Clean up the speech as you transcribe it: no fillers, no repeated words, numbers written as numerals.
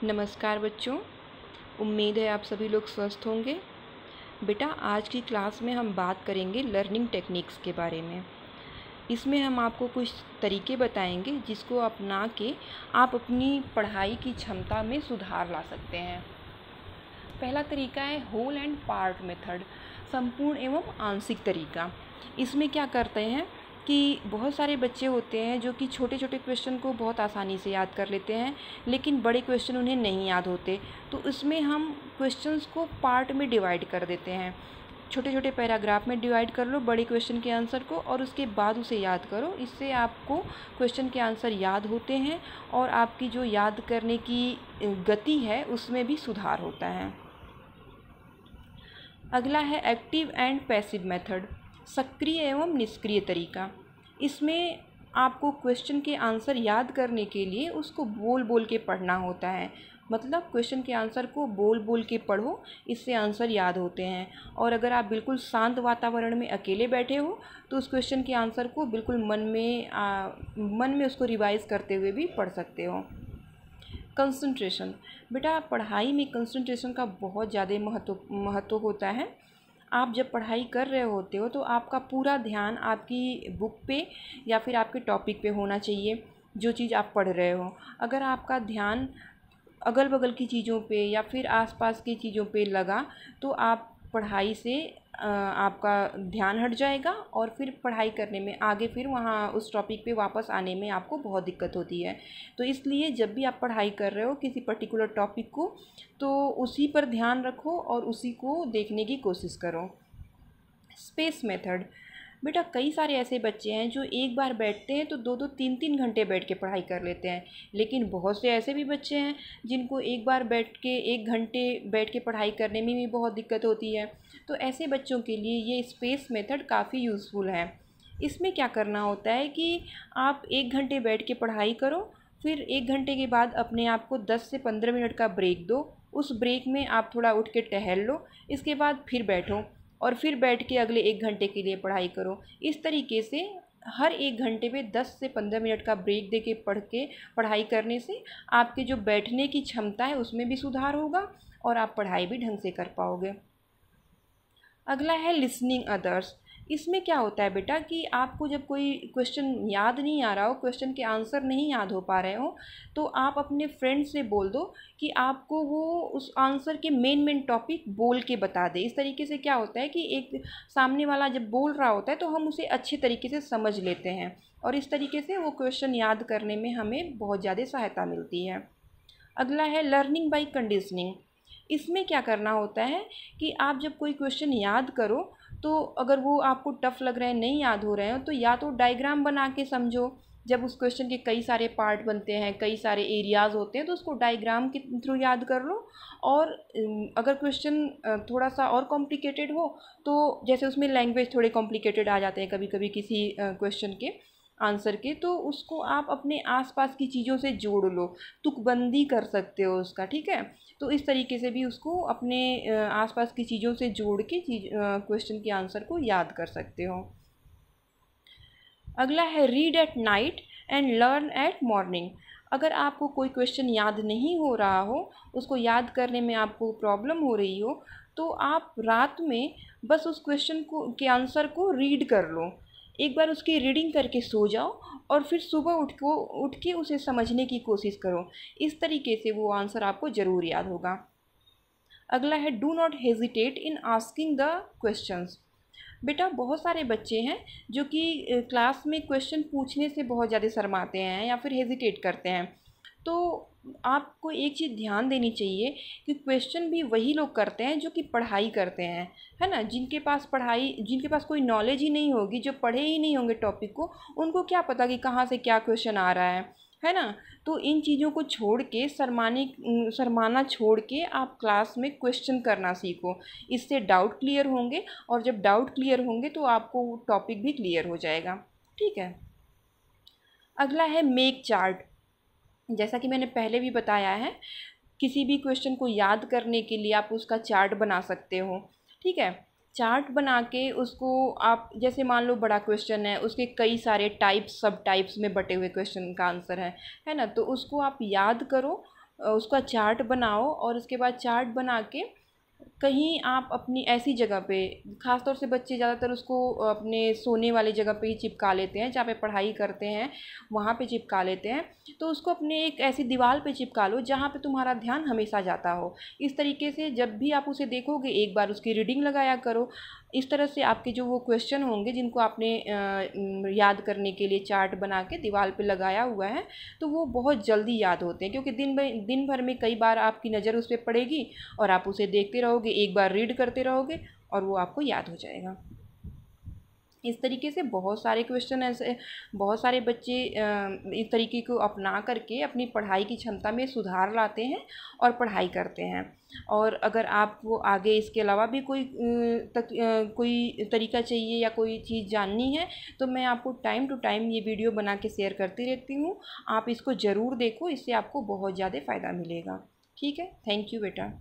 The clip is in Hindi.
नमस्कार बच्चों, उम्मीद है आप सभी लोग स्वस्थ होंगे। बेटा, आज की क्लास में हम बात करेंगे लर्निंग टेक्निक्स के बारे में। इसमें हम आपको कुछ तरीके बताएंगे जिसको अपना के आप अपनी पढ़ाई की क्षमता में सुधार ला सकते हैं। पहला तरीका है होल एंड पार्ट मेथड, संपूर्ण एवं आंशिक तरीका। इसमें क्या करते हैं कि बहुत सारे बच्चे होते हैं जो कि छोटे छोटे क्वेश्चन को बहुत आसानी से याद कर लेते हैं, लेकिन बड़े क्वेश्चन उन्हें नहीं याद होते। तो इसमें हम क्वेश्चंस को पार्ट में डिवाइड कर देते हैं। छोटे छोटे पैराग्राफ में डिवाइड कर लो बड़े क्वेश्चन के आंसर को, और उसके बाद उसे याद करो। इससे आपको क्वेश्चन के आंसर याद होते हैं और आपकी जो याद करने की गति है उसमें भी सुधार होता है। अगला है एक्टिव एंड पैसिव मेथड, सक्रिय एवं निष्क्रिय तरीका। इसमें आपको क्वेश्चन के आंसर याद करने के लिए उसको बोल बोल के पढ़ना होता है। मतलब क्वेश्चन के आंसर को बोल बोल के पढ़ो, इससे आंसर याद होते हैं। और अगर आप बिल्कुल शांत वातावरण में अकेले बैठे हो तो उस क्वेश्चन के आंसर को बिल्कुल मन में उसको रिवाइज करते हुए भी पढ़ सकते हो। कंसंट्रेशन, बेटा पढ़ाई में कंसंट्रेशन का बहुत ज़्यादा महत्व होता है। आप जब पढ़ाई कर रहे होते हो तो आपका पूरा ध्यान आपकी बुक पे या फिर आपके टॉपिक पे होना चाहिए, जो चीज़ आप पढ़ रहे हो। अगर आपका ध्यान अगल बगल की चीज़ों पे या फिर आसपास की चीज़ों पे लगा तो आप पढ़ाई से आपका ध्यान हट जाएगा और फिर पढ़ाई करने में आगे फिर वहाँ उस टॉपिक पे वापस आने में आपको बहुत दिक्कत होती है। तो इसलिए जब भी आप पढ़ाई कर रहे हो किसी पर्टिकुलर टॉपिक को, तो उसी पर ध्यान रखो और उसी को देखने की कोशिश करो। स्पेस मेथड, बेटा कई सारे ऐसे बच्चे हैं जो एक बार बैठते हैं तो 2-2 3-3 घंटे बैठ के पढ़ाई कर लेते हैं, लेकिन बहुत से ऐसे भी बच्चे हैं जिनको एक बार बैठ के 1 घंटे बैठ के पढ़ाई करने में भी बहुत दिक्कत होती है। तो ऐसे बच्चों के लिए ये स्पेस मेथड काफ़ी यूज़फुल है। इसमें क्या करना होता है कि आप 1 घंटे बैठ के पढ़ाई करो, फिर 1 घंटे के बाद अपने आप को 10 से 15 मिनट का ब्रेक दो। उस ब्रेक में आप थोड़ा उठ के टहल लो, इसके बाद फिर बैठो और फिर बैठ के अगले 1 घंटे के लिए पढ़ाई करो। इस तरीके से हर 1 घंटे में 10 से 15 मिनट का ब्रेक दे के पढ़ाई करने से आपके जो बैठने की क्षमता है उसमें भी सुधार होगा और आप पढ़ाई भी ढंग से कर पाओगे। अगला है लिसनिंग अदर्स। इसमें क्या होता है बेटा कि आपको जब कोई क्वेश्चन याद नहीं आ रहा हो, क्वेश्चन के आंसर नहीं याद हो पा रहे हो, तो आप अपने फ्रेंड से बोल दो कि आपको वो उस आंसर के मेन टॉपिक बोल के बता दे। इस तरीके से क्या होता है कि एक सामने वाला जब बोल रहा होता है तो हम उसे अच्छे तरीके से समझ लेते हैं और इस तरीके से वो क्वेश्चन याद करने में हमें बहुत ज़्यादा सहायता मिलती है। अगला है लर्निंग बाय कंडीशनिंग। इसमें क्या करना होता है कि आप जब कोई क्वेश्चन याद करो तो अगर वो आपको टफ़ लग रहा है, नहीं याद हो रहे हो, तो या तो डायग्राम बना के समझो। जब उस क्वेश्चन के कई सारे पार्ट बनते हैं, कई सारे एरियाज़ होते हैं, तो उसको डायग्राम के थ्रू याद कर लो। और अगर क्वेश्चन थोड़ा सा और कॉम्प्लिकेटेड हो तो जैसे उसमें लैंग्वेज थोड़े कॉम्प्लिकेटेड आ जाते हैं कभी कभी किसी क्वेश्चन के आंसर के, तो उसको आप अपने आसपास की चीज़ों से जोड़ लो, तुकबंदी कर सकते हो उसका, ठीक है। तो इस तरीके से भी उसको अपने आसपास की चीज़ों से जोड़ के क्वेश्चन के आंसर को याद कर सकते हो। अगला है read at night and learn eight morning. अगर आपको कोई क्वेश्चन याद नहीं हो रहा हो, उसको याद करने में आपको प्रॉब्लम हो रही हो, तो आप रात में बस उस क्वेश्चन को के आंसर को रीड कर लो। एक बार उसकी रीडिंग करके सो जाओ और फिर सुबह उठ के उसे समझने की कोशिश करो। इस तरीके से वो आंसर आपको ज़रूर याद होगा। अगला है do not hesitate in asking the questions. बेटा बहुत सारे बच्चे हैं जो कि क्लास में क्वेश्चन पूछने से बहुत ज़्यादा शर्माते हैं या फिर हेजिटेट करते हैं। तो आपको एक चीज़ ध्यान देनी चाहिए कि क्वेश्चन भी वही लोग करते हैं जो कि पढ़ाई करते हैं, है ना। जिनके पास कोई नॉलेज ही नहीं होगी, जो पढ़े ही नहीं होंगे टॉपिक को, उनको क्या पता कि कहाँ से क्या क्वेश्चन आ रहा है ना। तो इन चीज़ों को छोड़ के शर्माना छोड़ के आप क्लास में क्वेश्चन करना सीखो। इससे डाउट क्लियर होंगे और जब डाउट क्लियर होंगे तो आपको टॉपिक भी क्लियर हो जाएगा, ठीक है। अगला है मेक चार्ट। जैसा कि मैंने पहले भी बताया है, किसी भी क्वेश्चन को याद करने के लिए आप उसका चार्ट बना सकते हो, ठीक है। चार्ट बना के उसको आप, जैसे मान लो बड़ा क्वेश्चन है, उसके कई सारे टाइप्स सब टाइप्स में बटे हुए क्वेश्चन का आंसर है ना, तो उसको आप याद करो उसका चार्ट बनाओ और उसके बाद चार्ट बना के कहीं आप अपनी ऐसी जगह पे, ख़ास तौर से बच्चे ज़्यादातर उसको अपने सोने वाली जगह पे ही चिपका लेते हैं, जहाँ पे पढ़ाई करते हैं वहाँ पे चिपका लेते हैं। तो उसको अपने एक ऐसी दीवार पे चिपका लो जहाँ पे तुम्हारा ध्यान हमेशा जाता हो। इस तरीके से जब भी आप उसे देखोगे एक बार उसकी रीडिंग लगाया करो। इस तरह से आपके जो वो क्वेश्चन होंगे जिनको आपने याद करने के लिए चार्ट बना के दीवार पे लगाया हुआ है, तो वो बहुत जल्दी याद होते हैं, क्योंकि दिन भर में कई बार आपकी नज़र उस पर पड़ेगी और आप उसे देखते रहोगे, एक बार रीड करते रहोगे और वो आपको याद हो जाएगा। इस तरीके से बहुत सारे क्वेश्चन ऐसे, बहुत सारे बच्चे इस तरीके को अपना करके अपनी पढ़ाई की क्षमता में सुधार लाते हैं और पढ़ाई करते हैं। और अगर आपको आगे इसके अलावा भी कोई तरीका चाहिए या कोई चीज़ जाननी है, तो मैं आपको टाइम टू टाइम ये वीडियो बना के शेयर करती रहती हूँ। आप इसको ज़रूर देखो, इससे आपको बहुत ज़्यादा फ़ायदा मिलेगा। ठीक है, थैंक यू बेटा।